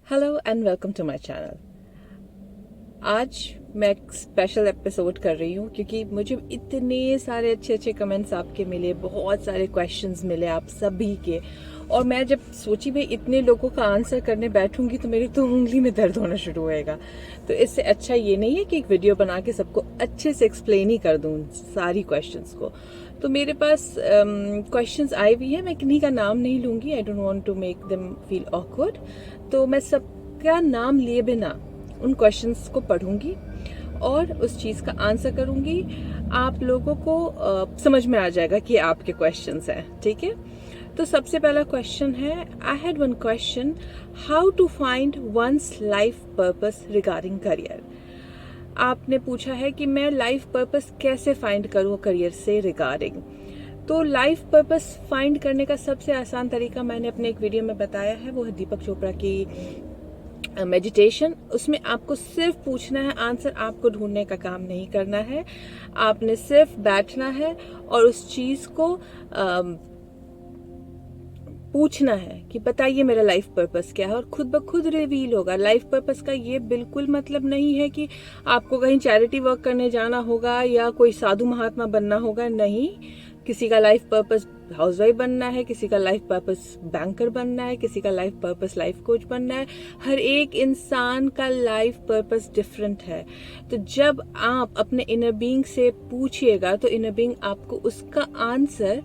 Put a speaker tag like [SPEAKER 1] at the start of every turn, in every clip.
[SPEAKER 1] Hello and welcome to my channel. आज मैं एक स्पेशल एपिसोड कर रही हूँ क्योंकि मुझे इतने सारे अच्छे अच्छे कमेंट्स आपके मिले, बहुत सारे क्वेश्चंस मिले आप सभी के। और मैं जब सोची भाई इतने लोगों का आंसर करने बैठूंगी तो मेरी तो उंगली में दर्द होना शुरू होएगा। तो इससे अच्छा ये नहीं है कि एक वीडियो बना के सबको अच्छे से एक्सप्लेन ही कर दूँ सारी क्वेश्चंस को। तो मेरे पास क्वेश्चंस आए भी हैं, मैं किन्हीं का नाम नहीं लूंगी, I don't want to make them feel awkward. तो मैं सबका नाम लिए बिना उन क्वेश्चंस को पढ़ूंगी और उस चीज का आंसर करूंगी। आप लोगों को समझ में आ जाएगा कि आपके क्वेश्चंस हैं, ठीक है। तो सबसे पहला क्वेश्चन है, I had one question, how to find one's life purpose regarding career. आपने पूछा है कि मैं लाइफ पर्पस कैसे फाइंड करूं करियर से रिगार्डिंग। तो लाइफ पर्पस फाइंड करने का सबसे आसान तरीका मैंने अपने एक वीडियो में बताया है, वो है दीपक चोपड़ा की मेडिटेशन। उसमें आपको सिर्फ पूछना है, आंसर आपको ढूंढने का काम नहीं करना है। आपने सिर्फ बैठना है और उस चीज को पूछना है कि बताइए मेरा लाइफ पर्पस क्या है, और खुद ब खुद रिवील होगा। लाइफ पर्पस का ये बिल्कुल मतलब नहीं है कि आपको कहीं चैरिटी वर्क करने जाना होगा या कोई साधु महात्मा बनना होगा, नहीं। किसी का लाइफ पर्पस हाउसवाइफ बनना है, किसी का लाइफ पर्पस बैंकर बनना है, किसी का लाइफ पर्पस लाइफ कोच बनना है। हर एक इंसान का लाइफ पर्पस डिफरेंट है। तो जब आप अपने इनर बीइंग से पूछिएगा तो इनर बीइंग आपको उसका आंसर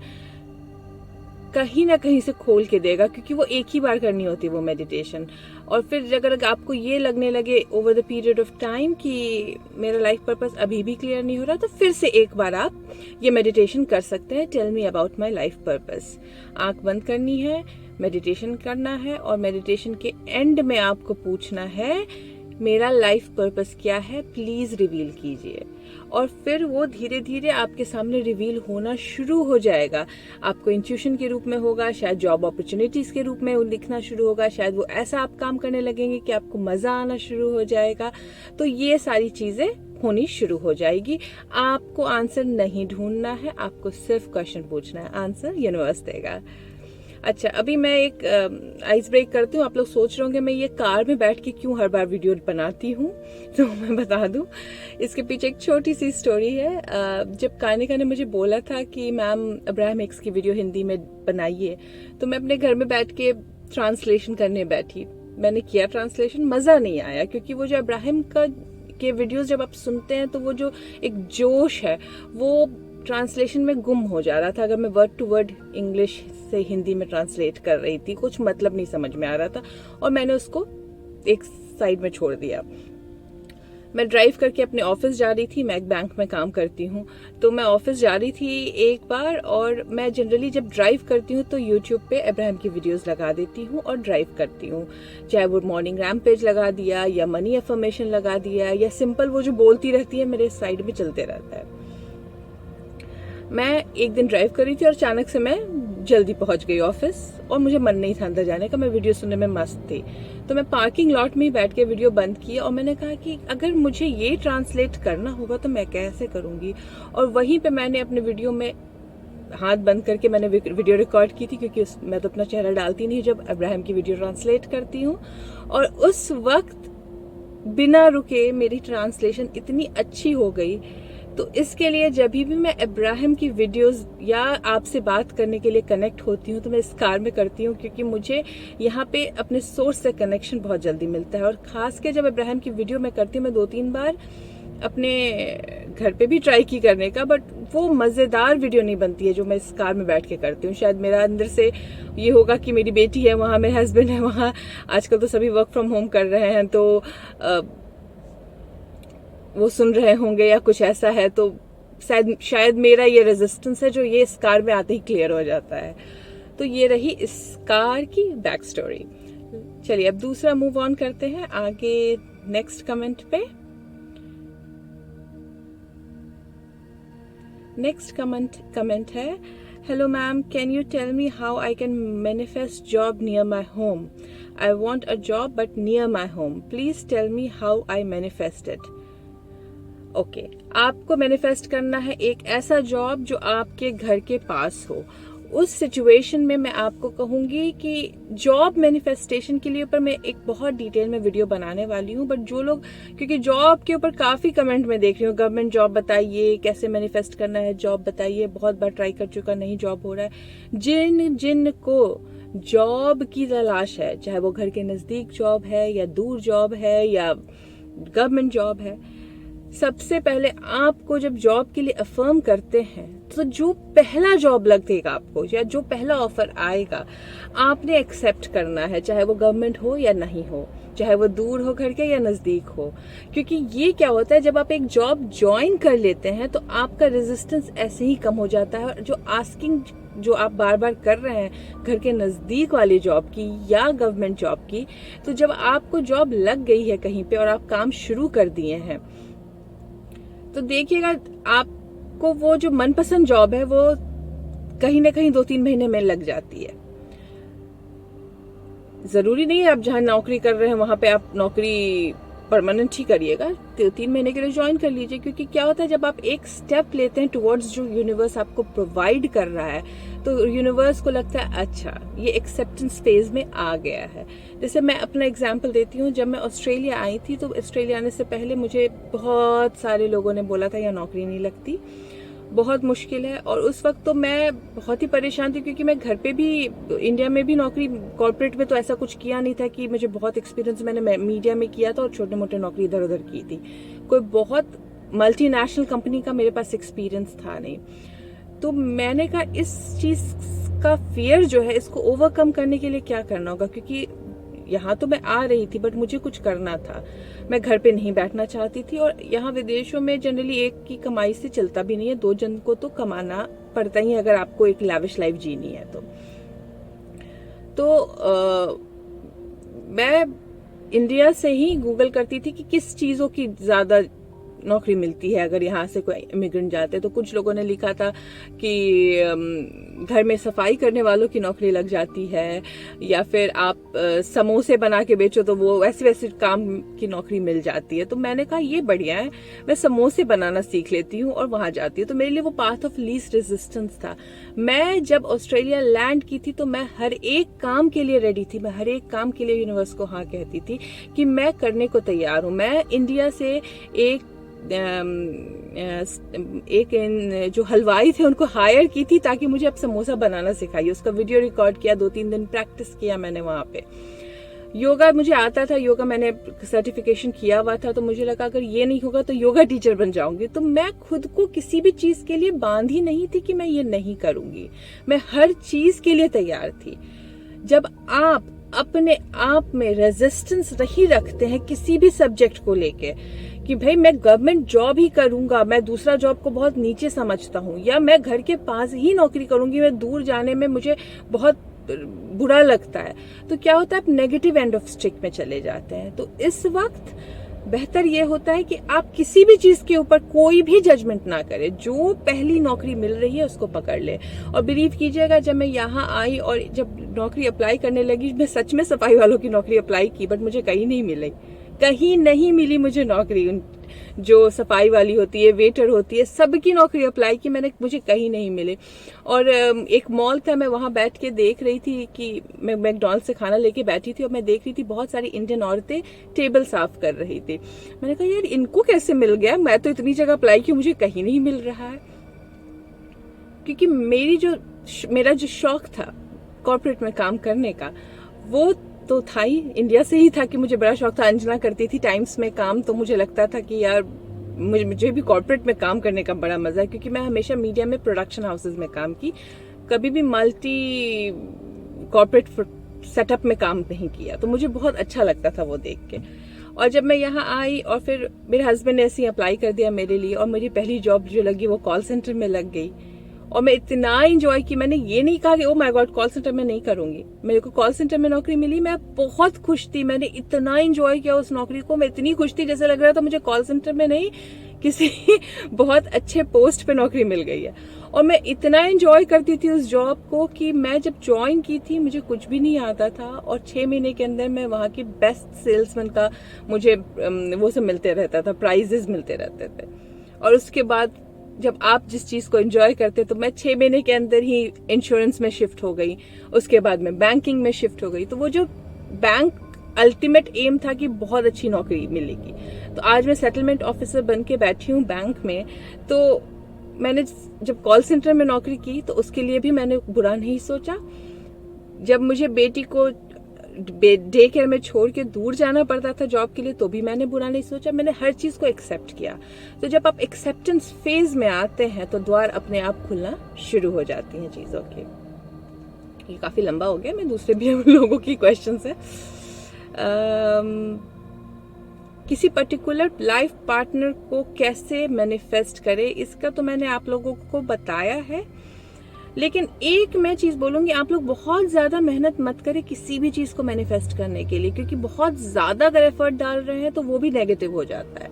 [SPEAKER 1] कहीं ना कहीं से खोल के देगा, क्योंकि वो एक ही बार करनी होती है वो मेडिटेशन। और फिर अगर आपको ये लगने लगे over the period of time कि मेरा लाइफ पर्पस अभी भी क्लियर नहीं हो रहा, तो फिर से एक बार आप ये मेडिटेशन कर सकते हैं, tell me about my life purpose. आंख बंद करनी है, मेडिटेशन करना है और मेडिटेशन के एंड में आपको पूछना है मेरा लाइफ पर्पस क्या है, प्लीज रिवील कीजिए। और फिर वो धीरे धीरे आपके सामने रिवील होना शुरू हो जाएगा। आपको इंट्यूशन के रूप में होगा, शायद जॉब अपॉर्चुनिटीज के रूप में वो लिखना शुरू होगा, शायद वो ऐसा आप काम करने लगेंगे कि आपको मजा आना शुरू हो जाएगा। तो ये सारी चीजें होनी शुरू हो जाएगी। आपको आंसर नहीं ढूंढना है, आपको सिर्फ क्वेश्चन पूछना है, आंसर यूनिवर्स देगा। अच्छा, अभी मैं एक आइस ब्रेक करती हूँ। आप लोग सोच रहे होंगे मैं ये कार में बैठ के क्यों हर बार वीडियो बनाती हूँ, तो मैं बता दूं इसके पीछे एक छोटी सी स्टोरी है। जब कानिका ने मुझे बोला था कि मैम अब्राहम एक्स की वीडियो हिंदी में बनाइए, तो मैं अपने घर में बैठ के ट्रांसलेशन करने बैठी। मैंने किया ट्रांसलेशन, मजा नहीं आया, क्योंकि वो जो अब्राहम का के वीडियोस जब आप सुनते हैं तो वो जो एक जोश है वो ट्रांसलेशन में गुम हो जा रहा था। अगर मैं वर्ड टू वर्ड इंग्लिश से हिंदी में ट्रांसलेट कर रही थी, कुछ मतलब नहीं समझ में आ रहा था और मैंने उसको एक साइड में छोड़ दिया। मैं ड्राइव करके अपने ऑफिस जा रही थी, मैं एक बैंक में काम करती हूँ, तो मैं ऑफिस जा रही थी एक बार, और मैं जनरली जब ड्राइव करती हूँ तो यूट्यूब पे अब्राहम की वीडियोस लगा देती हूँ और ड्राइव करती हूँ। चाहे वो मॉर्निंग रैम्पेज लगा दिया या मनी अफर्मेशन लगा दिया या सिंपल वो जो बोलती रहती है मेरे साइड में चलते रहता है। मैं एक दिन ड्राइव कर रही थी और अचानक से मैं जल्दी पहुंच गई ऑफिस और मुझे मन नहीं था अंदर जाने का, मैं वीडियो सुनने में मस्त थी। तो मैं पार्किंग लॉट में ही बैठ के वीडियो बंद की और मैंने कहा कि अगर मुझे ये ट्रांसलेट करना होगा तो मैं कैसे करूंगी। और वहीं पे मैंने अपने वीडियो में हाथ बंद करके मैंने वीडियो रिकॉर्ड की थी, क्योंकि मैं तो अपना चेहरा डालती नहीं जब अब्राहम की वीडियो ट्रांसलेट करती हूँ। और उस वक्त बिना रुके मेरी ट्रांसलेशन इतनी अच्छी हो गई। तो इसके लिए जब भी मैं अब्राहम की वीडियोस या आपसे बात करने के लिए कनेक्ट होती हूँ तो मैं इस कार में करती हूँ, क्योंकि मुझे यहाँ पे अपने सोर्स से कनेक्शन बहुत जल्दी मिलता है। और खास के जब अब्राहम की वीडियो मैं करती हूँ, मैं 2-3 बार अपने घर पे भी ट्राई की करने का, बट वो मजेदार वीडियो नहीं बनती है जो मैं इस कार में बैठ के करती हूँ। शायद मेरा अंदर से ये होगा कि मेरी बेटी है वहाँ, मेरे हस्बैंड है वहाँ, आजकल तो सभी वर्क फ्रॉम होम कर रहे हैं, तो वो सुन रहे होंगे या कुछ ऐसा है, तो शायद मेरा ये रेजिस्टेंस है जो ये इस कार में आते ही क्लियर हो जाता है। तो ये रही इस कार की बैक स्टोरी। चलिए अब दूसरा मूव ऑन करते हैं आगे नेक्स्ट कमेंट पे। नेक्स्ट कमेंट है, hello ma'am, can you tell me how I can manifest job near my home. I want a job but near my home, please tell me how I manifest it. Okay, आपको manifest करना है एक ऐसा job जो आपके घर के पास हो। उस सिचुएशन में मैं आपको कहूंगी कि जॉब मैनिफेस्टेशन के लिए ऊपर मैं एक बहुत डिटेल में वीडियो बनाने वाली हूँ। बट जो लोग, क्योंकि जॉब के ऊपर काफी कमेंट में देख रही हूँ, गवर्नमेंट जॉब बताइए, कैसे मैनिफेस्ट करना है, जॉब बताइए, बहुत बार ट्राई कर चुका, नहीं जॉब हो रहा है। जिन को जॉब की तलाश है, चाहे वो घर के नजदीक जॉब है या दूर जॉब है या गवर्नमेंट जॉब है, सबसे पहले आपको जब जॉब के लिए अफर्म करते हैं तो जो पहला जॉब लगेगा आपको या जो पहला ऑफर आएगा आपने एक्सेप्ट करना है, चाहे वो गवर्नमेंट हो या नहीं हो, चाहे वो दूर हो घर के या नजदीक हो। क्योंकि ये क्या होता है, जब आप एक जॉब ज्वाइन कर लेते हैं तो आपका रेजिस्टेंस ऐसे ही कम हो जाता है। और जो आस्किंग जो आप बार बार कर रहे हैं घर के नजदीक वाली जॉब की या गवर्नमेंट जॉब की, तो जब आपको जॉब लग गई है कहीं पे और आप काम शुरू कर दिए हैं, तो देखिएगा आपको वो जो मनपसंद जॉब है वो कहीं ना कहीं 2-3 महीने में लग जाती है। जरूरी नहीं है आप जहां नौकरी कर रहे हैं वहां पे आप नौकरी परमानेंट ही करिएगा, 3 महीने के लिए ज्वाइन कर लीजिए। क्योंकि क्या होता है, जब आप एक स्टेप लेते हैं टुवर्ड्स जो यूनिवर्स आपको प्रोवाइड कर रहा है, तो यूनिवर्स को लगता है अच्छा ये एक्सेप्टेंस फेज में आ गया है। जैसे मैं अपना एग्जांपल देती हूँ, जब मैं ऑस्ट्रेलिया आई थी तो ऑस्ट्रेलिया आने से पहले मुझे बहुत सारे लोगों ने बोला था यहाँ नौकरी नहीं लगती, बहुत मुश्किल है। और उस वक्त तो मैं बहुत ही परेशान थी, क्योंकि मैं घर पे भी इंडिया में भी नौकरी कॉर्पोरेट में तो ऐसा कुछ किया नहीं था कि मुझे बहुत एक्सपीरियंस, मैंने मीडिया में किया था और छोटे मोटे नौकरी इधर उधर की थी, कोई बहुत मल्टीनेशनल कंपनी का मेरे पास एक्सपीरियंस था नहीं। तो मैंने कहा इस चीज का फियर जो है इसको ओवरकम करने के लिए क्या करना होगा, क्योंकि यहाँ तो मैं आ रही थी बट मुझे कुछ करना था, मैं घर पे नहीं बैठना चाहती थी। और यहाँ विदेशों में जनरली एक की कमाई से चलता भी नहीं है, 2 जन को तो कमाना पड़ता ही है अगर आपको एक लैविश लाइफ जीनी है तो मैं इंडिया से ही गूगल करती थी कि किस चीजों की ज्यादा नौकरी मिलती है अगर यहाँ से कोई इमिग्रेंट जाते। तो कुछ लोगों ने लिखा था कि घर में सफाई करने वालों की नौकरी लग जाती है, या फिर आप समोसे बना के बेचो तो वो वैसे काम की नौकरी मिल जाती है। तो मैंने कहा ये बढ़िया है, मैं समोसे बनाना सीख लेती हूँ और वहां जाती हूँ। तो मेरे लिए वो पाथ ऑफ लीस्ट रेजिस्टेंस था। मैं जब ऑस्ट्रेलिया लैंड की थी तो मैं हर एक काम के लिए रेडी थी, मैं हर एक काम के लिए यूनिवर्स को हाँ कहती थी कि मैं करने को तैयार हूँ। मैं इंडिया से एक जो हलवाई थे उनको हायर की थी ताकि मुझे अब समोसा बनाना सिखाइए। उसका वीडियो रिकॉर्ड किया, 2-3 दिन प्रैक्टिस किया मैंने वहां पे। योगा मुझे आता था, योगा मैंने सर्टिफिकेशन किया हुआ था, तो मुझे लगा अगर ये नहीं होगा तो योगा टीचर बन जाऊंगी। तो मैं खुद को किसी भी चीज के लिए बांधी नहीं थी कि मैं ये नहीं करूंगी, मैं हर चीज के लिए तैयार थी। जब आप अपने आप में रेजिस्टेंस नहीं रखते हैं किसी भी सब्जेक्ट को लेके कि भाई मैं गवर्नमेंट जॉब ही करूंगा, मैं दूसरा जॉब को बहुत नीचे समझता हूँ, या मैं घर के पास ही नौकरी करूंगी, मैं दूर जाने में मुझे बहुत बुरा लगता है, तो क्या होता है आप नेगेटिव एंड ऑफ स्टिक में चले जाते हैं। तो इस वक्त बेहतर ये होता है कि आप किसी भी चीज के ऊपर कोई भी जजमेंट ना करें, जो पहली नौकरी मिल रही है उसको पकड़ ले। और बिलीव कीजिएगा, जब मैं यहाँ आई और जब नौकरी अप्लाई करने लगी, मैं सच में सफाई वालों की नौकरी अप्लाई की, बट मुझे कहीं नहीं मिली, कहीं नहीं मिली मुझे नौकरी। जो सफाई वाली होती है, वेटर होती है, सबकी नौकरी अप्लाई की मैंने, मुझे कहीं नहीं मिले। और एक मॉल था, मैं वहां बैठ के देख रही थी कि मैं मैकडॉनल्ड से खाना लेके बैठी थी और मैं देख रही थी बहुत सारी इंडियन औरतें टेबल साफ कर रही थी। मैंने कहा यार इनको कैसे मिल गया, मैं तो इतनी जगह अप्लाई की, मुझे कहीं नहीं मिल रहा है। क्योंकि मेरा जो शौक था कॉर्पोरेट में काम करने का, वो तो था ही, इंडिया से ही था कि मुझे बड़ा शौक था। अंजना करती थी टाइम्स में काम, तो मुझे लगता था कि यार मुझे भी कॉर्पोरेट में काम करने का बड़ा मजा है, क्योंकि मैं हमेशा मीडिया में प्रोडक्शन हाउसेज में काम की, कभी भी मल्टी कॉर्पोरेट सेटअप में काम नहीं किया। तो मुझे बहुत अच्छा लगता था वो देख के। और जब मैं यहाँ आई और फिर मेरे हस्बैंड ने ऐसे ही अप्लाई कर दिया मेरे लिए, और मेरी पहली जॉब जो लगी वो कॉल सेंटर में लग गई। और मैं इतना एंजॉय की, मैंने ये नहीं कहा कि oh my God call centre में नहीं करूंगी। मेरे को कॉल सेंटर में नौकरी मिली, मैं बहुत खुश थी, मैंने इतना एंजॉय किया उस नौकरी को, मैं इतनी खुश थी जैसे लग रहा था मुझे कॉल सेंटर में नहीं किसी बहुत अच्छे पोस्ट पे नौकरी मिल गई है। और मैं इतना एंजॉय करती थी उस जॉब को कि मैं जब ज्वाइन की थी मुझे कुछ भी नहीं आता था, और 6 महीने के अंदर मैं वहां की बेस्ट सेल्समैन का मुझे वो सब मिलते रहता था, प्राइजेस मिलते रहते थे। और उसके बाद जब आप जिस चीज को एंजॉय करते, तो मैं 6 महीने के अंदर ही इंश्योरेंस में शिफ्ट हो गई, उसके बाद मैं बैंकिंग में शिफ्ट हो गई। तो वो जो बैंक अल्टीमेट एम था कि बहुत अच्छी नौकरी मिलेगी, तो आज मैं सेटलमेंट ऑफिसर बन के बैठी हूँ बैंक में। तो मैंने जब कॉल सेंटर में नौकरी की तो उसके लिए भी मैंने बुरा नहीं सोचा। जब मुझे बेटी को डे केयर में छोड़ के दूर जाना पड़ता था जॉब के लिए, तो भी मैंने बुरा नहीं सोचा, मैंने हर चीज को एक्सेप्ट किया। तो जब आप एक्सेप्टेंस फेज में आते हैं तो द्वार अपने आप खुलना शुरू हो जाती हैं चीजों के। ये काफी लंबा हो गया, मैं दूसरे भी लोगों की क्वेश्चन है। किसी पर्टिकुलर लाइफ पार्टनर को कैसे मैनिफेस्ट करें, इसका तो मैंने आप लोगों को बताया है। लेकिन एक मैं चीज बोलूंगी, आप लोग बहुत ज्यादा मेहनत मत करें किसी भी चीज को मैनिफेस्ट करने के लिए, क्योंकि बहुत ज्यादा अगर एफर्ट डाल रहे हैं तो वो भी नेगेटिव हो जाता है।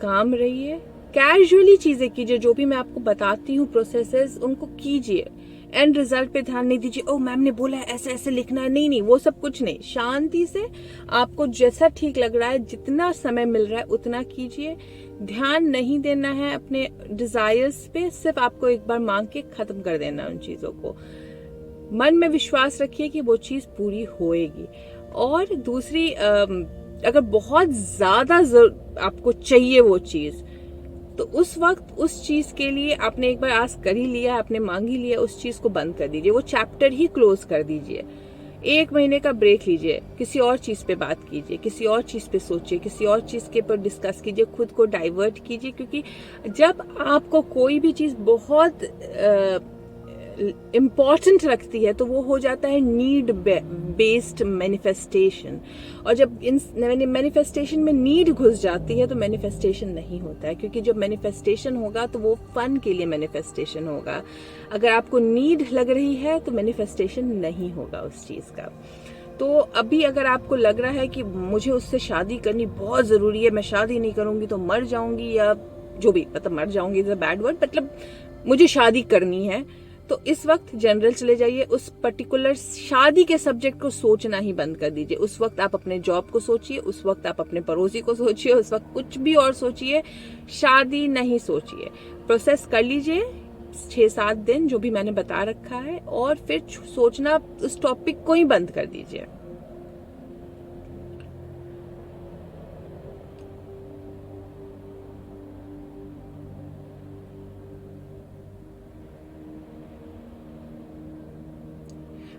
[SPEAKER 1] काम रहिए, कैजुअली चीजें कीजिए, जो भी मैं आपको बताती हूँ प्रोसेसेस उनको कीजिए। एंड रिजल्ट पे ध्यान नहीं दीजिए, ओ मैम ने बोला है ऐसे ऐसे लिखना है, नहीं, वो सब कुछ नहीं। शांति से आपको जैसा ठीक लग रहा है, जितना समय मिल रहा है उतना कीजिए। ध्यान नहीं देना है अपने डिजायर्स पे, सिर्फ आपको एक बार मांग के खत्म कर देना उन चीजों को। मन में विश्वास रखिए कि वो चीज पूरी होएगी। और दूसरी, अगर बहुत ज्यादा आपको चाहिए वो चीज, तो उस वक्त उस चीज के लिए आपने एक बार आस कर ही लिया, आपने मांग ही लिया, उस चीज को बंद कर दीजिए, वो चैप्टर ही क्लोज कर दीजिए। 1 महीने का ब्रेक लीजिए, किसी और चीज पे बात कीजिए, किसी और चीज पे सोचिए, किसी और चीज के पर डिस्कस कीजिए, खुद को डाइवर्ट कीजिए। क्योंकि जब आपको कोई भी चीज बहुत इम्पॉर्टेंट लगती है तो वो हो जाता है नीड बेस्ड मैनिफेस्टेशन। और जब इन मैनिफेस्टेशन में नीड घुस जाती है तो मैनिफेस्टेशन नहीं होता है, क्योंकि जब मैनिफेस्टेशन होगा तो वो फन के लिए मैनिफेस्टेशन होगा। अगर आपको नीड लग रही है तो मैनिफेस्टेशन नहीं होगा उस चीज का। तो अभी अगर आपको लग रहा है कि मुझे उससे शादी करनी बहुत जरूरी है, मैं शादी नहीं करूंगी तो मर जाऊंगी, या जो भी, मतलब मर जाऊंगी इज अ बैड वर्ड, मतलब मुझे शादी करनी है, तो इस वक्त जनरल चले जाइए। उस पर्टिकुलर शादी के सब्जेक्ट को सोचना ही बंद कर दीजिए। उस वक्त आप अपने जॉब को सोचिए, उस वक्त आप अपने पड़ोसी को सोचिए, उस वक्त कुछ भी और सोचिए, शादी नहीं सोचिए। प्रोसेस कर लीजिए 6-7 दिन जो भी मैंने बता रखा है, और फिर सोचना उस टॉपिक को ही बंद कर दीजिए।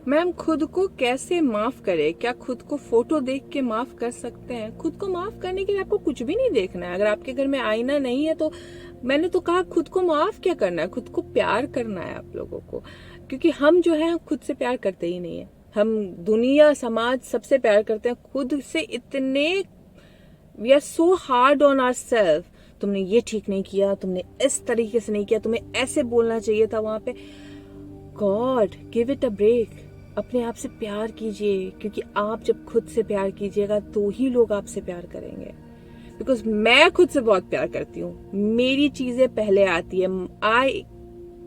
[SPEAKER 1] मैम खुद को कैसे माफ करें? क्या खुद को फोटो देख के माफ कर सकते हैं? खुद को माफ करने के लिए आपको कुछ भी नहीं देखना है। अगर आपके घर में आईना नहीं है तो मैंने तो कहा खुद को माफ क्या करना है, खुद को प्यार करना है आप लोगों को। क्योंकि हम जो है खुद से प्यार करते ही नहीं है। हम दुनिया समाज सबसे प्यार करते हैं, खुद से इतने we are so hard on our self. तुमने ये ठीक नहीं किया, तुमने इस तरीके से नहीं किया, तुम्हें ऐसे बोलना चाहिए था वहां पे। God give it a break. अपने आप से प्यार कीजिए, क्योंकि आप जब खुद से प्यार कीजिएगा तो ही लोग आपसे प्यार करेंगे। बिकॉज मैं खुद से बहुत प्यार करती हूँ, मेरी चीजें पहले आती है। I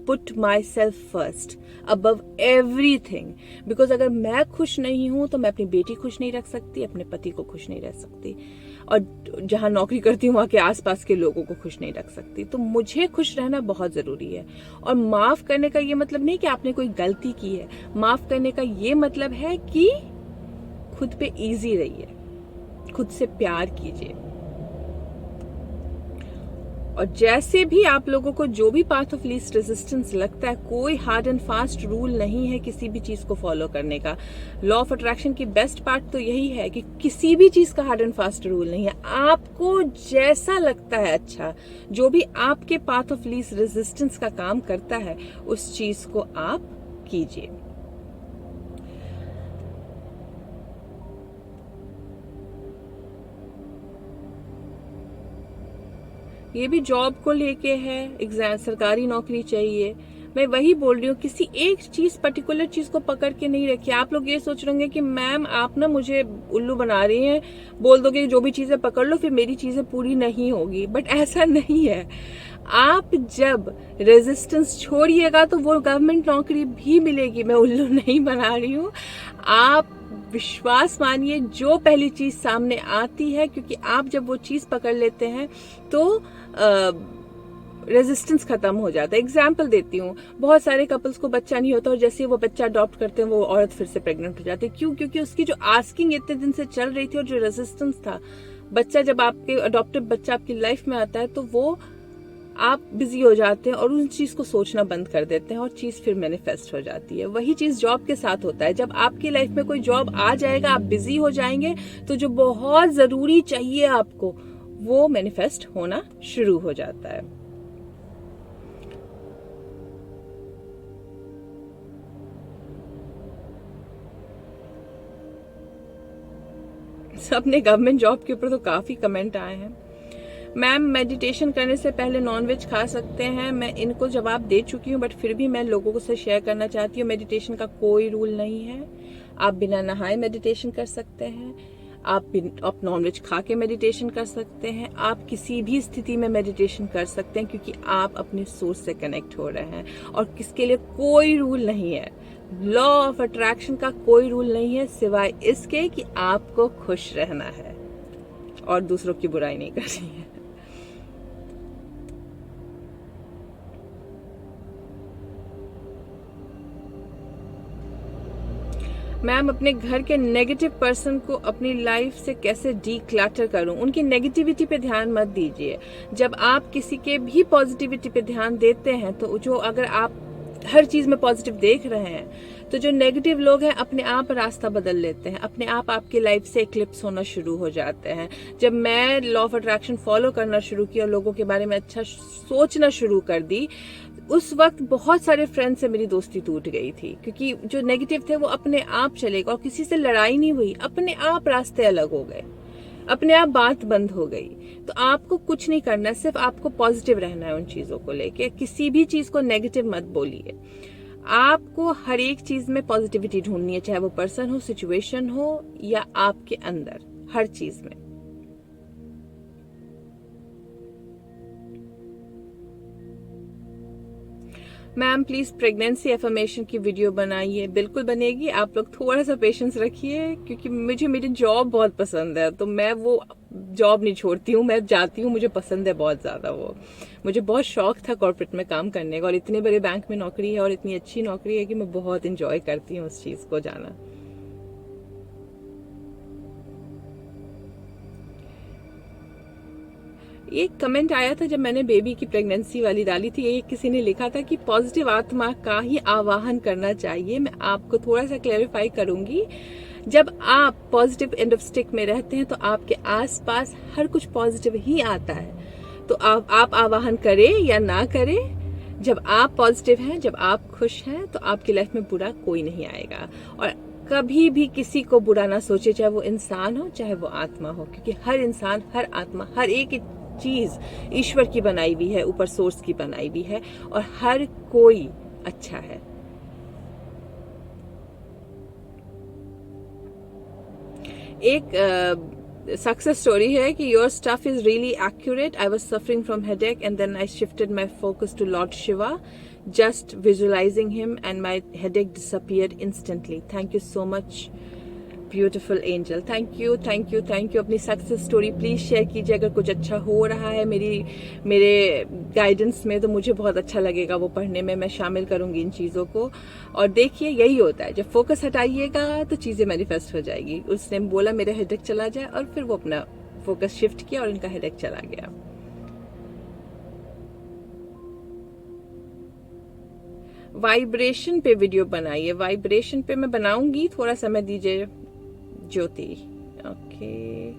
[SPEAKER 1] put my self first above everything. Because अगर मैं खुश नहीं हूं तो मैं अपनी बेटी खुश नहीं रख सकती, अपने पति को खुश नहीं रख सकती, और जहां नौकरी करती हूँ वहां के आसपास के लोगों को खुश नहीं रख सकती। तो मुझे खुश रहना बहुत जरूरी है। और माफ करने का ये मतलब नहीं कि आपने कोई गलती की है। माफ करने का ये मतलब है कि खुद पे इजी रहिए, खुद से प्यार कीजिए। और जैसे भी आप लोगों को जो भी पाथ ऑफ लीस्ट रेजिस्टेंस लगता है, कोई हार्ड एंड फास्ट रूल नहीं है किसी भी चीज को फॉलो करने का। लॉ ऑफ अट्रैक्शन की बेस्ट पार्ट तो यही है कि किसी भी चीज का हार्ड एंड फास्ट रूल नहीं है। आपको जैसा लगता है अच्छा, जो भी आपके पाथ ऑफ लीस्ट रेजिस्टेंस का काम करता है, उस चीज को आप कीजिए। ये भी जॉब को लेके है, एग्जाम, सरकारी नौकरी चाहिए। मैं वही बोल रही हूँ, किसी एक चीज पर्टिकुलर चीज को पकड़ के नहीं रखिए। आप लोग ये सोच रहे होंगे कि मैम आप ना मुझे उल्लू बना रही हैं, बोल दोगे जो भी चीजें पकड़ लो फिर मेरी चीजें पूरी नहीं होगी। बट ऐसा नहीं है। आप जब रेजिस्टेंस छोड़िएगा तो वो गवर्नमेंट नौकरी भी मिलेगी। मैं उल्लू नहीं बना रही हूँ। आप विश्वास मानिए, जो पहली चीज सामने आती है, क्योंकि आप जब वो चीज पकड़ लेते हैं तो रेजिस्टेंस खत्म हो जाता है। एग्जाम्पल देती हूँ, बहुत सारे कपल्स को बच्चा नहीं होता और जैसे ही वो बच्चा अडॉप्ट करते हैं वो औरत फिर से प्रेग्नेंट हो जाती है। क्यों? क्योंकि उसकी जो आस्किंग इतने दिन से चल रही थी और जो रेजिस्टेंस था, बच्चा जब आपके अडॉप्टेड बच्चा आपकी लाइफ में आता है तो वो आप बिजी हो जाते हैं और उस चीज को सोचना बंद कर देते हैं और चीज फिर मैनिफेस्ट हो जाती है। वही चीज जॉब के साथ होता है। जब आपकी लाइफ में कोई जॉब आ जाएगा, आप बिजी हो जाएंगे, तो जो बहुत जरूरी चाहिए आपको वो मैनिफेस्ट होना शुरू हो जाता है। सबने गवर्नमेंट जॉब के ऊपर तो काफी कमेंट आए हैं। मैम, मेडिटेशन करने से पहले नॉनवेज खा सकते हैं? मैं इनको जवाब दे चुकी हूँ, बट फिर भी मैं लोगों से शेयर करना चाहती हूँ। मेडिटेशन का कोई रूल नहीं है। आप बिना नहाए मेडिटेशन कर सकते हैं, आप नॉनवेज खा के मेडिटेशन कर सकते हैं, आप किसी भी स्थिति में मेडिटेशन कर सकते हैं, क्योंकि आप अपने सोर्स से कनेक्ट हो रहे हैं। और किसके लिए कोई रूल नहीं है। लॉ ऑफ अट्रैक्शन का कोई रूल नहीं है, सिवाय इसके कि आपको खुश रहना है और दूसरों की बुराई नहीं करनी है। मैम, अपने घर के नेगेटिव पर्सन को अपनी लाइफ से कैसे डीक्लटर करूं? उनकी नेगेटिविटी पे ध्यान मत दीजिए। जब आप किसी के भी पॉजिटिविटी पे ध्यान देते हैं तो जो अगर आप हर चीज में पॉजिटिव देख रहे हैं तो जो नेगेटिव लोग हैं अपने आप रास्ता बदल लेते हैं, अपने आप आपकी लाइफ से एक्लिप्स होना शुरू हो जाते हैं। जब मैं लॉ ऑफ अट्रैक्शन फॉलो करना शुरू किया, लोगों के बारे में अच्छा सोचना शुरू कर दी, उस वक्त बहुत सारे फ्रेंड्स से मेरी दोस्ती टूट गई थी, क्योंकि जो नेगेटिव थे वो अपने आप चले गए और किसी से लड़ाई नहीं हुई, अपने आप रास्ते अलग हो गए, अपने आप बात बंद हो गई। तो आपको कुछ नहीं करना, सिर्फ आपको पॉजिटिव रहना है उन चीजों को लेके। किसी भी चीज को नेगेटिव मत बोलिए। आपको हर एक चीज में पॉजिटिविटी ढूंढनी है, चाहे वो पर्सन हो, सिचुएशन हो या आपके अंदर, हर चीज में। मैम, प्लीज प्रेगनेंसी एफर्मेशन की वीडियो बनाइए। बिल्कुल बनेगी, आप लोग थोड़ा सा पेशेंस रखिए, क्योंकि मुझे मेरी जॉब बहुत पसंद है, तो मैं वो जॉब नहीं छोड़ती हूँ, मैं जाती हूँ, मुझे पसंद है बहुत ज्यादा वो। मुझे बहुत शौक था कॉर्पोरेट में काम करने का, और इतने बड़े बैंक में नौकरी है और इतनी अच्छी नौकरी है कि मैं बहुत इंजॉय करती हूँ उस चीज को जाना। एक कमेंट आया था जब मैंने बेबी की प्रेगनेंसी वाली डाली थी, एक किसी ने लिखा था कि पॉजिटिव आत्मा का ही आवाहन करना चाहिए। मैं आपको थोड़ा सा क्लेरिफाई करूंगी। जब आप पॉजिटिव एंड ऑफ स्टिक में रहते हैं तो आपके आसपास हर कुछ पॉजिटिव ही आता है। तो आप आवाहन करें या ना करें, जब आप पॉजिटिव हैं, जब आप खुश हैं, तो आपकी लाइफ में बुरा कोई नहीं आएगा। और कभी भी किसी को बुरा ना सोचे, चाहे वो इंसान हो चाहे वो आत्मा हो, क्योंकि हर इंसान, हर आत्मा, हर एक चीज ईश्वर की बनाई हुई है, ऊपर सोर्स की बनाई हुई है, और हर कोई अच्छा है। एक सक्सेस स्टोरी है कि your stuff is really accurate. I was suffering from headache and then I shifted my focus to Lord Shiva, just visualizing him and my headache disappeared instantly. Thank you so much, beautiful angel. thank you, thank you, thank you. अपनी success story please share कीजिए। अगर कुछ अच्छा हो रहा है मेरे guidance में तो मुझे बहुत अच्छा लगेगा वो पढ़ने में, मैं शामिल करूंगी इन चीजों को। और देखिए, यही होता है, जब फोकस हटाइएगा तो चीजें मैनिफेस्ट हो जाएगी। उसने बोला मेरा हेडेक चला जाए, और फिर वो अपना फोकस शिफ्ट किया और इनका हेडेक चला गया। वाइब्रेशन पे वीडियो बनाइए। वाइब्रेशन पे मैं बनाऊंगी, थोड़ा समय दीजिए ज्योति। ओके।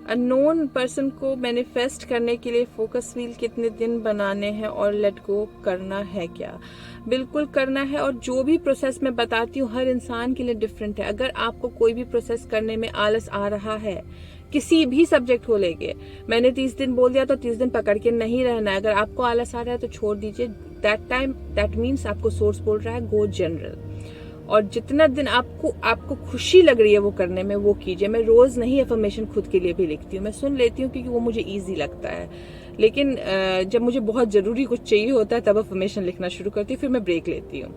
[SPEAKER 1] अननोन पर्सन को मैनिफेस्ट करने के लिए फोकस व्हील कितने दिन बनाने हैं और लेट गो करना है क्या? बिल्कुल करना है। और जो भी प्रोसेस मैं बताती हूँ हर इंसान के लिए डिफरेंट है। अगर आपको कोई भी प्रोसेस करने में आलस आ रहा है, किसी भी सब्जेक्ट को लेके, मैंने 30 दिन बोल दिया तो 30 दिन पकड़ के नहीं रहना है। अगर आपको आलस आ रहा है तो छोड़ दीजिए। दैट मीन्स आपको सोर्स बोल रहा है गो जनरल। और जितना दिन आपको खुशी लग रही है वो करने में, वो कीजिए। मैं रोज नहीं अफर्मेशन खुद के लिए भी लिखती हूँ, मैं सुन लेती हूँ क्योंकि वो मुझे ईजी लगता है। लेकिन जब मुझे बहुत जरूरी कुछ चाहिए होता है तब अफर्मेशन लिखना शुरू करती हूँ, फिर मैं ब्रेक लेती हूँ।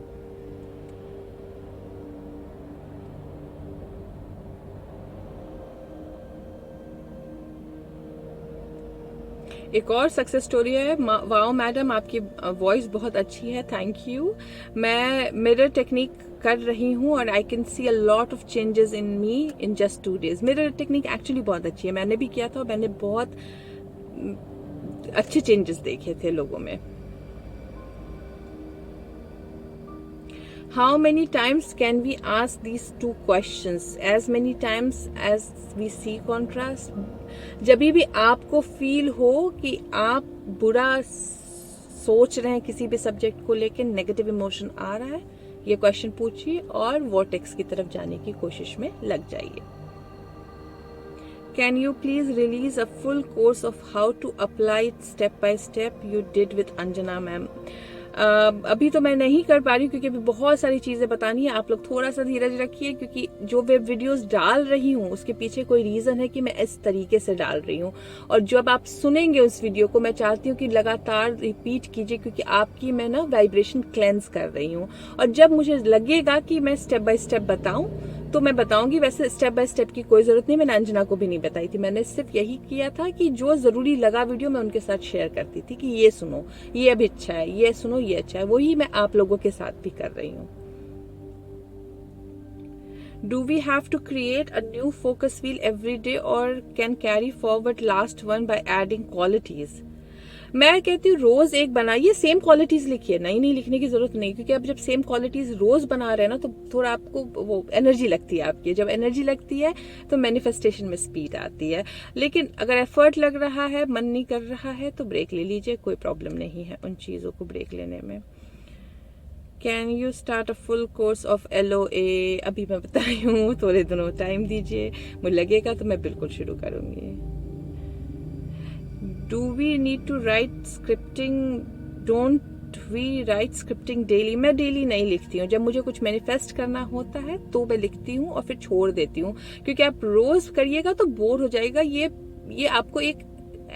[SPEAKER 1] एक और सक्सेस स्टोरी है। वाओ मैडम, आपकी वॉइस बहुत अच्छी है, थैंक यू। मैं मिरर टेक्निक कर रही हूँ और I can see a lot of changes in me in just 2 days। Mirror technique actually बहुत अच्छी है, मैंने भी किया था और मैंने बहुत अच्छे चेंजेस देखे थे लोगों में। How many times can we ask these 2 questions? As many times as we see contrast. जब भी आपको फील हो कि आप बुरा सोच रहे हैं किसी भी सब्जेक्ट को लेकर, नेगेटिव इमोशन आ रहा है, ये क्वेश्चन पूछिए और वॉर्टेक्स की तरफ जाने की कोशिश में लग जाइए। Can you please release a full course of how to apply it step by step you did with Anjana ma'am? अभी तो मैं नहीं कर पा रही हूँ क्योंकि अभी बहुत सारी चीजें बतानी है। आप लोग थोड़ा सा धीरज रखिए क्योंकि जो वेब वीडियोस डाल रही हूँ उसके पीछे कोई रीजन है कि मैं इस तरीके से डाल रही हूँ। और जब आप सुनेंगे उस वीडियो को, मैं चाहती हूँ कि लगातार रिपीट कीजिए क्योंकि आपकी मैं ना वाइब्रेशन क्लेंस कर रही हूँ। और जब मुझे लगेगा कि मैं स्टेप बाय स्टेप बताऊं तो मैं बताऊंगी। वैसे स्टेप बाय स्टेप की कोई जरूरत नहीं, मैंने अंजना को भी नहीं बताई थी। मैंने सिर्फ यही किया था कि जो जरूरी लगा वीडियो मैं उनके साथ शेयर करती थी कि ये सुनो, ये अभी अच्छा है, ये सुनो, ये अच्छा है। वही मैं आप लोगों के साथ भी कर रही हूँ। Do we have to create a new focus wheel every day or can carry forward last one by adding qualities? मैं कहती हूँ रोज एक बनाइए, सेम क्वालिटीज लिखिए, नई नहीं लिखने की जरूरत नहीं, क्योंकि आप जब सेम क्वालिटीज रोज बना रहे हैं ना तो थोड़ा आपको वो एनर्जी लगती है आपकी। जब एनर्जी लगती है तो मैनिफेस्टेशन में स्पीड आती है। लेकिन अगर एफर्ट लग रहा है, मन नहीं कर रहा है तो ब्रेक ले लीजिए, कोई प्रॉब्लम नहीं है उन चीजों को ब्रेक लेने में। Can you start a full course of LOA? अभी मैं बता रही हूँ, थोड़े दिनों टाइम दीजिए, मुझे लगेगा तो मैं बिल्कुल शुरू करूंगी। Do we need to write scripting? Don't we write scripting daily? मैं डेली नहीं लिखती हूँ। जब मुझे कुछ मैनिफेस्ट करना होता है तो मैं लिखती हूँ और फिर छोड़ देती हूँ, क्योंकि आप रोज करिएगा तो बोर हो जाएगा। ये आपको एक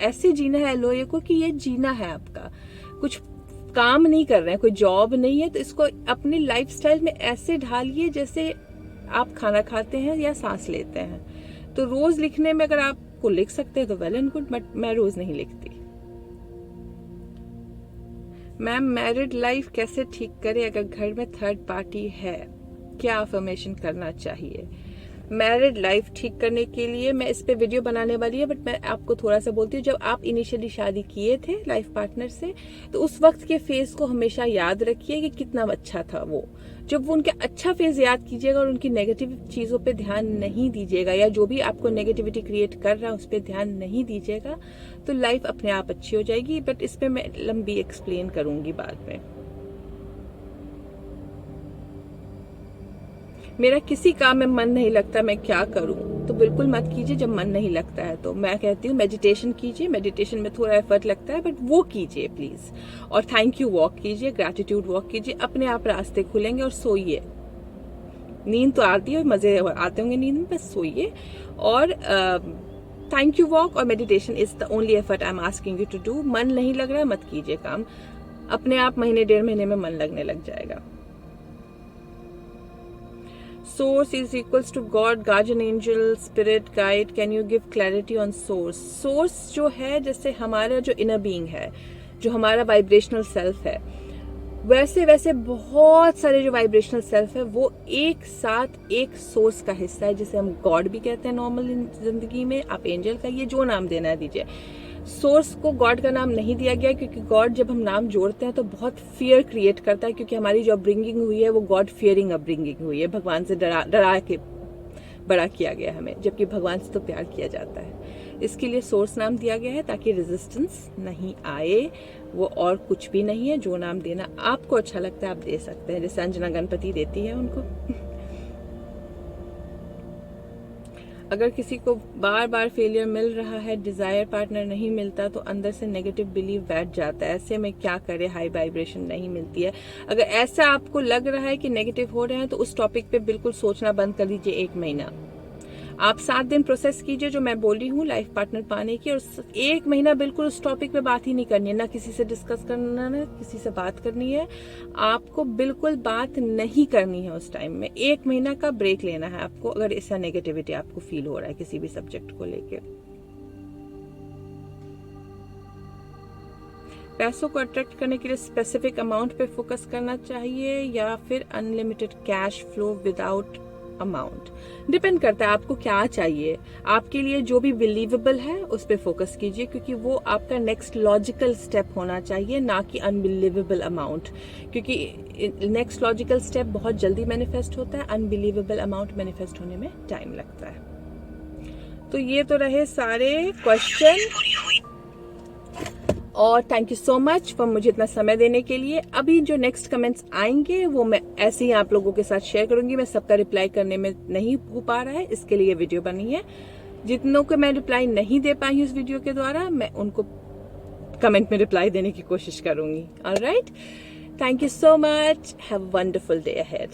[SPEAKER 1] ऐसे जीना है LOA को कि ये जीना है आपका, कुछ काम नहीं कर रहे हैं, कोई जॉब नहीं है, तो इसको अपनी लाइफस्टाइल में ऐसे ढालिए जैसे आप खाना खाते हैं या सांस लेते हैं। तो रोज लिखने में अगर आप को लिख सकते हैं तो वेल एंड गुड, बट मैं रोज नहीं लिखती। मैम, मैरिड लाइफ कैसे ठीक करे अगर घर में थर्ड पार्टी है? क्या अफर्मेशन करना चाहिए? मैरिड लाइफ ठीक करने के लिए मैं इस पे वीडियो बनाने वाली है, बट मैं आपको थोड़ा सा बोलती हूँ। जब आप इनिशियली शादी किए थे लाइफ पार्टनर से, तो उस वक्त के फेज को हमेशा याद रखिए कि कितना अच्छा था वो। जब वो उनके अच्छा फेज याद कीजिएगा और उनकी नेगेटिव चीजों पे ध्यान नहीं दीजिएगा, या जो भी आपको नेगेटिविटी क्रिएट कर रहा है उस पर ध्यान नहीं दीजिएगा, तो लाइफ अपने आप अच्छी हो जाएगी। बट इस पे मैं लंबी एक्सप्लेन करूंगी बाद में। मेरा किसी काम में मन नहीं लगता, मैं क्या करूं? तो बिल्कुल मत कीजिए जब मन नहीं लगता है। तो मैं कहती हूँ मेडिटेशन कीजिए। मेडिटेशन में थोड़ा एफर्ट लगता है, बट वो कीजिए प्लीज। और थैंक यू वॉक कीजिए, ग्रैटिट्यूड वॉक कीजिए, अपने आप रास्ते खुलेंगे। और सोइए, नींद तो आती है, मजे आते होंगे नींद में, बस सोइए। और थैंक यू वॉक और meditation is the only effort I am asking you to do. मन नहीं लग रहा है, मत कीजिए काम, अपने आप महीने 1.5 महीने में मन लगने लग जाएगा। Source is equals to God, guardian angel, spirit, guide. Can you give clarity on source? Source जो है जैसे हमारा जो inner being है, जो हमारा वाइब्रेशनल सेल्फ है, वैसे बहुत सारे जो वाइब्रेशनल सेल्फ है वो एक साथ एक सोर्स का हिस्सा है, जिसे हम गॉड भी कहते हैं नॉर्मल जिंदगी में। आप एंजल का ये जो नाम देना है दीजिए। सोर्स को गॉड का नाम नहीं दिया गया क्योंकि गॉड जब हम नाम जोड़ते हैं तो बहुत फियर क्रिएट करता है, क्योंकि हमारी जो अपब्रिंगिंग हुई है वो गॉड फियरिंग अपब्रिंगिंग हुई है। भगवान से डरा के बड़ा किया गया हमें, जबकि भगवान से तो प्यार किया जाता है। इसके लिए सोर्स नाम दिया गया है ताकि रेजिस्टेंस नहीं आए। वो और कुछ भी नहीं है। जो नाम देना आपको अच्छा लगता है आप दे सकते हैं, जैसे अंजना गणपति देती है उनको। अगर किसी को बार बार फेलियर मिल रहा है, डिजायर पार्टनर नहीं मिलता, तो अंदर से नेगेटिव बिलीव बैठ जाता है। ऐसे में क्या करे? हाई वाइब्रेशन नहीं मिलती है। अगर ऐसा आपको लग रहा है कि नेगेटिव हो रहे हैं तो उस टॉपिक पे बिल्कुल सोचना बंद कर दीजिए 1 महीना। आप 7 दिन प्रोसेस कीजिए जो मैं बोली हूँ लाइफ पार्टनर पाने की, और 1 महीना बिल्कुल उस टॉपिक पे बात ही नहीं करनी है, ना किसी से डिस्कस करना, ना किसी से बात करनी है। आपको बिल्कुल बात नहीं करनी है उस टाइम में। 1 महीना का ब्रेक लेना है आपको, अगर ऐसा नेगेटिविटी आपको फील हो रहा है किसी भी सब्जेक्ट को लेके। पैसों को अट्रैक्ट करने के लिए स्पेसिफिक अमाउंट पे फोकस करना चाहिए या फिर unlimited cash flow without amount? Depend करता है आपको क्या चाहिए। आपके लिए जो भी बिलीवेबल है उस पे फोकस कीजिए, क्योंकि वो आपका नेक्स्ट लॉजिकल स्टेप होना चाहिए, ना कि अनबिलीवेबल अमाउंट। क्योंकि नेक्स्ट लॉजिकल स्टेप बहुत जल्दी मैनिफेस्ट होता है, अनबिलीवेबल अमाउंट मैनिफेस्ट होने में टाइम लगता है। तो ये तो रहे सारे क्वेश्चन, और thank you so much for मुझे इतना समय देने के लिए। अभी जो नेक्स्ट कमेंट्स आएंगे वो मैं ऐसे ही आप लोगों के साथ शेयर करूंगी। मैं सबका रिप्लाई करने में नहीं हो पा रहा है, इसके लिए वीडियो बनी है। जितनों को मैं रिप्लाई नहीं दे पाई हूँ इस वीडियो के द्वारा, मैं उनको कमेंट में रिप्लाई देने की कोशिश करूंगी। Alright, thank you so much, have a wonderful day ahead.